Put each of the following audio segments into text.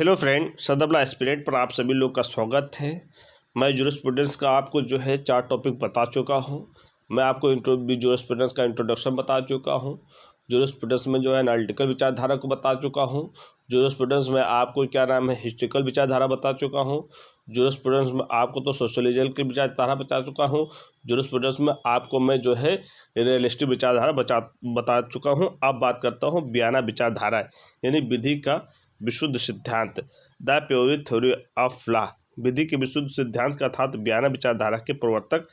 Hello friend, सदबला aspirant पर आप सभी लोग का स्वागत है। मैं जूरिस्प्रूडेंस का आपको जो है 4 टॉपिक बता चुका हूं। मैं आपको जूरिस्प्रूडेंस का इंट्रोडक्शन बता चुका हूं। जूरिस्प्रूडेंस में जो है एनालिटिकल विचारधारा को बता चुका हूं। जूरिस्प्रूडेंस में आपको क्या नाम है हिस्ट्रिकल विचारधारा बता चुका हूं। जूरिस्प्रूडेंस में आपको तो सोशलिज्म की विचारधारा बता चुका हूँ। जूरिस्प्रूडेंस में आपको मैं जो है रियलिस्टिक विचारधारा बता चुका हूँ। अब बात करता हूँ वियना विचारधारा यानी विधि का विशुद्ध सिद्धांत, the pure theory of law. विधि के विशुद्ध सिद्धांत का अर्थात वियना विचारधारा के प्रवर्तक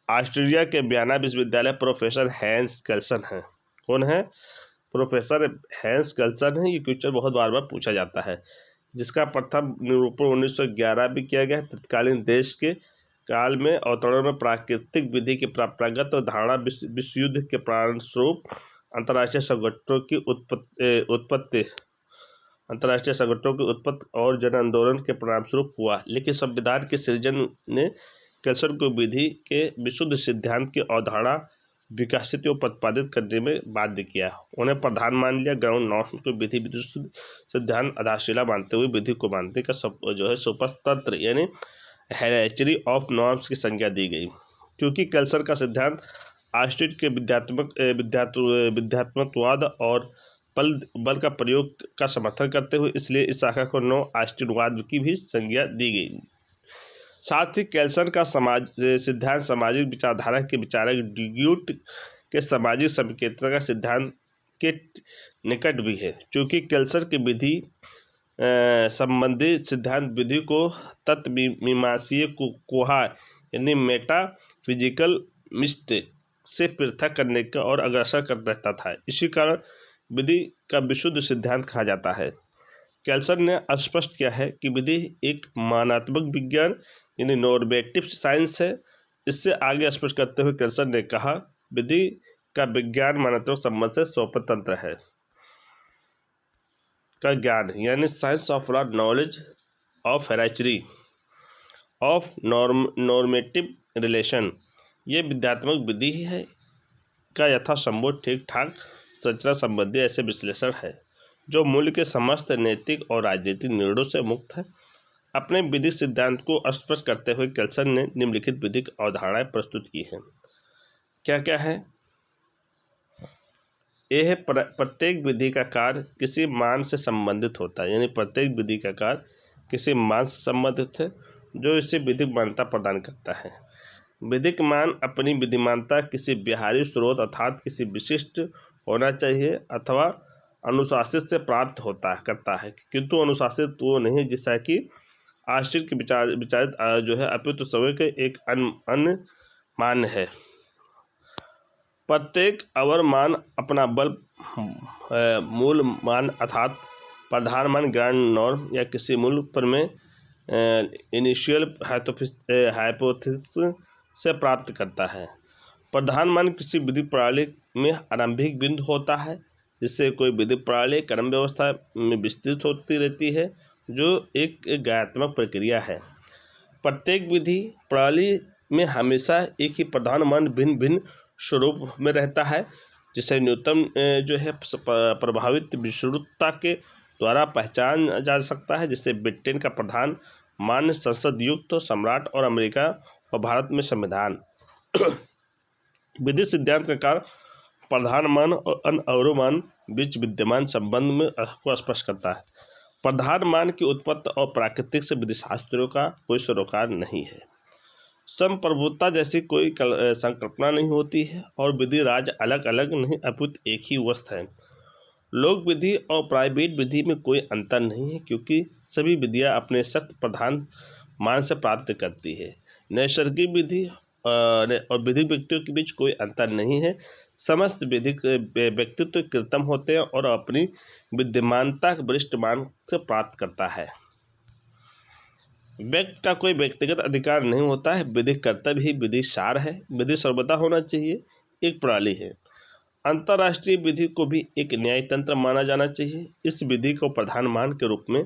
ऑस्ट्रिया के वियना विश्वविद्यालय प्रोफेसर हैंस केल्सन हैं। कौन है? प्रोफेसर हैंस केल्सन है। ये क्वेश्चन बहुत बार पूछा जाता है, जिसका प्रथम निरूपण 1911 भी किया गया। तत्कालीन देश के काल में अवतरण में प्राकृतिक विधि की परंपरागत धारणा विश्व युद्ध के प्राणस्वरूप अंतर्राष्ट्रीय संगठनों की उत्पत्ति और जन आंदोलन के परिणामस्वरूप हुआ। लेकिन संविधान के सृजन ने केल्सन को विधि के विशुद्ध सिद्धांत की अवधारणा विकसित और प्रतिपादित करने में बाध्य किया। उन्हें प्रधान मान लिया। ग्राउंड नॉर्म को विधि विशुद्ध सिद्धांत आधारशिला मानते हुए विधि को मानने का जो है सुपरतंत्र यानी हायरार्की ऑफ नॉर्म्स की संज्ञा दी गई। क्योंकि केल्सन का सिद्धांत ऑस्टिन के विध्यात्मकवाद और बल का प्रयोग का समर्थन करते हुए, इसलिए इस शाखा को नो ऑस्टिनवाद की भी संज्ञा दी गई। साथ ही केल्सन का सिद्धांत सामाजिक विचारधारा के विचारक ड्यूट के सामाजिक संकेतन का सिद्धांत के निकट भी है। चूँकि केल्सन की विधि संबंधी सिद्धांत विधि को तत्वमीमांसीय कोहा यानी मेटाफिजिकल मिस्ट से पृथक करने का और अग्रसर कर रहता था। इसी कारण विधि का विशुद्ध सिद्धांत कहा जाता है। केल्सन ने स्पष्ट किया है कि विधि एक मानात्मक विज्ञान यानी नॉर्मेटिव साइंस है। इससे आगे स्पष्ट करते हुए केल्सन ने कहा, विधि का विज्ञान मानात्मक संबंध से स्वतंत्र है। का ज्ञान यानी science of law, knowledge of hierarchy of normative relation, ये विध्यात्मक विधि है का यथासंभव ठीक ठाक संरचना संबंधी ऐसे विश्लेषण है जो मूल्य के समस्त नैतिक और राजनीतिक निर्णयों से मुक्त है। अपने विधिक सिद्धांत को स्पष्ट करते हुए केल्सन ने निम्नलिखित विधिक अवधारणाएं प्रस्तुत की हैं। क्या क्या है? यह प्रत्येक विधि का कार्य किसी मान से संबंधित होता है, यानी प्रत्येक विधि का कार्य किसी मान से संबंधित है जो इसे विधिक मान्यता प्रदान करता है। विधिक मान अपनी विधिमानता किसी बाहरी स्रोत अर्थात किसी विशिष्ट होना चाहिए अथवा अनुशासित से प्राप्त करता है, किंतु अनुशासित वो नहीं जैसा कि ऑस्टिन के विचारित जो है अपितु समय के एक अन्य मान है। प्रत्येक अवर मान अपना बल मूल मान अर्थात प्रधान मान ग्राउंड नॉर्म या किसी मूल पर में इनिशियल हाइपोथेसिस से प्राप्त करता है। प्रधान मान किसी विधि प्रणाली में आरंभिक बिंदु होता है, जिससे कोई विधि प्रणाली क्रम व्यवस्था में विस्तृत होती रहती है, जो एक ज्ञानात्मक प्रक्रिया है। प्रत्येक विधि प्रणाली में हमेशा एक ही प्रधान मान भिन्न भिन्न स्वरूप में रहता है, जिसे न्यूनतम जो है प्रभावित विषुवता के द्वारा पहचान जा सकता है। जिससे ब्रिटेन का प्रधान मान संसद युक्त सम्राट और अमेरिका और भारत में संविधान। विधि सिद्धांत का कार्य प्रधान मान और अन्य अवरोह मान बीच विद्यमान संबंध में को स्पष्ट करता है। प्रधान मान की उत्पत्ति और प्राकृतिक से विधिशास्त्रियों का कोई सरोकार नहीं है। संप्रभुता जैसी कोई संकल्पना नहीं होती है और विधि राज्य अलग अलग नहीं अपितु एक ही वस्तु है। लोक विधि और प्राइवेट विधि में कोई अंतर नहीं है, क्योंकि सभी विधियां अपने सख्त प्रधान मान से प्राप्त करती है। नैसर्गिक विधि और विधिक व्यक्तियों के बीच कोई अंतर नहीं है। समस्त विधिक व्यक्तित्व कृत्रिम होते हैं और अपनी विद्यमानता वरिष्ठ मान से प्राप्त करता है। व्यक्ति का कोई व्यक्तिगत अधिकार नहीं होता है। विधिक कर्तव्य ही विधि सार है। विधि सर्वदा होना चाहिए, एक प्रणाली है। अंतर्राष्ट्रीय विधि को भी एक न्याय तंत्र माना जाना चाहिए। इस विधि को प्रधान मान के रूप में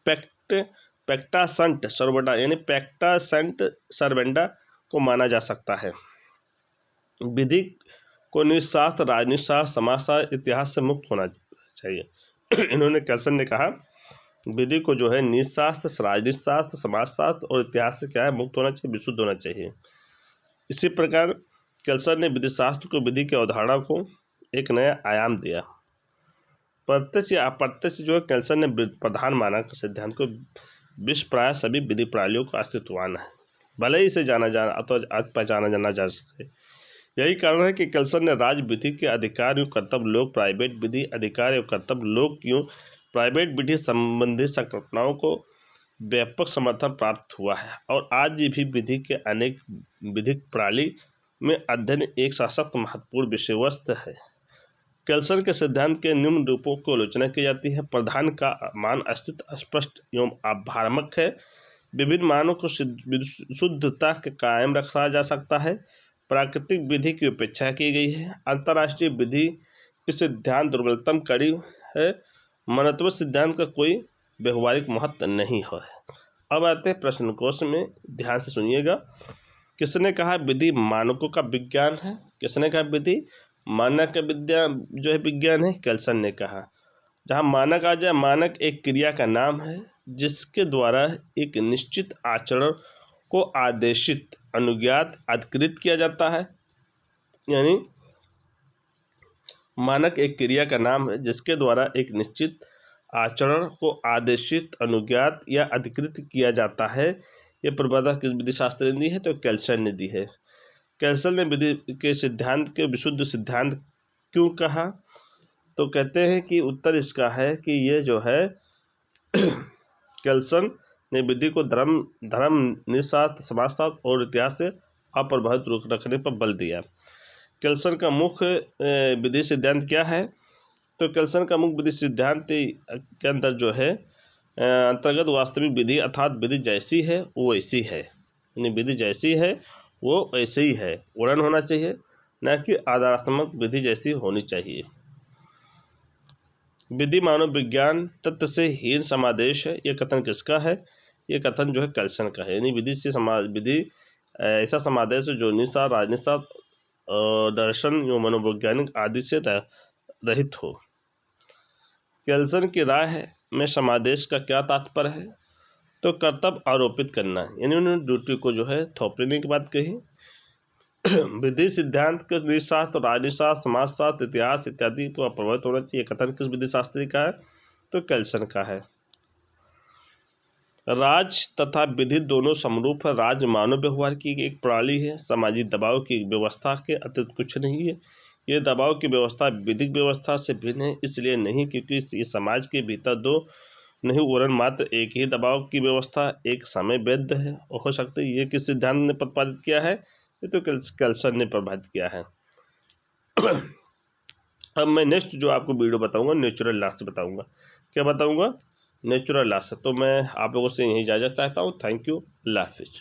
पैक्टा संट सर्वेंडा यानी पैक्टा संट सर्वेंडा को माना जा सकता है। विधि को निशास्त्र, राजनीतिशास्त्र, समाजशास्त्र, इतिहास से मुक्त होना चाहिए। इन्होंने केल्सन ने कहा, विधि को जो है नीति शास्त्र, राजनीति शास्त्र, समाजशास्त्र और इतिहास से क्या है मुक्त होना चाहिए, विशुद्ध होना चाहिए। इसी प्रकार केल्सर ने विधि शास्त्र को, विधि की अवधारणा को एक नया आयाम दिया। प्रत्यक्ष या अप्रत्यक्ष जो है केल्सर ने प्रधान माना सिद्धांत को विश्व प्राय सभी विधि प्रणालियों का अस्तित्ववान है, भले ही इसे पहचाना जाना जा सके। यही कारण है कि केल्सर ने राज्य विधि के अधिकार एवं कर्तव्य लोक, प्राइवेट विधि अधिकार एवं कर्तव्य लोक एवं प्राइवेट विधि संबंधी संकल्पनाओं को व्यापक समर्थन प्राप्त हुआ है और आज भी विधि के अनेक विधिक प्रणाली में अध्ययन एक सशक्त महत्वपूर्ण विषय वस्तु है। केल्सर के सिद्धांत के निम्न रूपों को आलोचना की जाती है। प्रधान का मान अस्तित्व स्पष्ट एवं आभ्रामक है। विभिन्न मानों को शुद्धता के कायम रखा जा सकता है। प्राकृतिक विधि की उपेक्षा की गई है। अंतर्राष्ट्रीय विधि की सिद्धांत दुर्बलतम कड़ी है। मनत्व सिद्धांत का कोई व्यवहारिक महत्व नहीं है। अब आते हैं प्रश्न कोश में, ध्यान से सुनिएगा। किसने कहा विधि मानकों का विज्ञान है? किसने कहा विधि मानक का विद्या जो है विज्ञान है? केल्सर ने कहा। जहाँ मानक आ जाए, मानक एक क्रिया का नाम है जिसके द्वारा एक निश्चित आचरण को आदेशित, अनुज्ञात, अधिकृत किया जाता है। यानी मानक एक क्रिया का नाम है जिसके द्वारा एक निश्चित आचरण को आदेशित, अनुज्ञात या अधिकृत किया जाता है। ये प्रतिपादन किस विधि शास्त्र ने दी है? तो केल्सर ने दी है। केल्सर ने विधि के सिद्धांत के विशुद्ध सिद्धांत क्यों कहा? तो कहते हैं कि उत्तर इसका है कि ये जो है केल्सर ने विधि को धर्म, नीतिशास्त्र, समाजशास्त्र और इतिहास से अप्रभावित रखने पर बल दिया। केल्सर का मुख्य विधि सिद्धांत क्या है? तो केल्सर का मुख्य विधि सिद्धांत के अंदर जो है अंतर्गत वास्तविक विधि अर्थात विधि जैसी है वो ऐसी है, यानी विधि जैसी है वो ऐसे ही है, उड़न होना चाहिए, न कि आदर्शात्मक विधि जैसी होनी चाहिए। विधि मानव विज्ञान तत्व से हीन समादेश है। ये कथन किसका है? ये कथन जो है केल्सर का है। यानी विधि ऐसा समादेश है जो नीतिशास्त्र, राजनीतिशास्त्र, दर्शन एवं मनोवैज्ञानिक आदि से रहित हो। केल्सर की राय में समादेश का क्या तात्पर्य है? तो कर्तव्य आरोपित करना, यानी उन्होंने ड्यूटी को जो है थोपने की बात कही। विधि सिद्धांत के नीतिशास्त्र, राजनीतिशास्त्र, समाजशास्त्र, इतिहास इत्यादि को प्रभावित होना चाहिए। कथन किस विधि शास्त्री का है? तो केल्सर का है। राज तथा विधि दोनों समरूप है। राज मानव व्यवहार की एक प्रणाली है, सामाजिक दबाव की व्यवस्था के अतिरिक्त कुछ नहीं है। ये दबाव की व्यवस्था विधिक व्यवस्था से भिन्न है, इसलिए नहीं क्योंकि ये समाज के भीतर दो नहीं वरन मात्र एक ही दबाव की व्यवस्था एक समय वैध है हो सकती है। ये किस सिद्धांत ने प्रतिपादित किया है? ये तो केल्सर ने प्रभावित किया है। अब मैं नेक्स्ट जो आपको वीडियो बताऊंगा नेचुरल लॉ से बताऊंगा। क्या बताऊंगा? नेचुरल लॉ से। तो मैं आप लोगों से यही इजाज़त चाहता हूँ। थैंक यू, अल्लाह हाफिज़।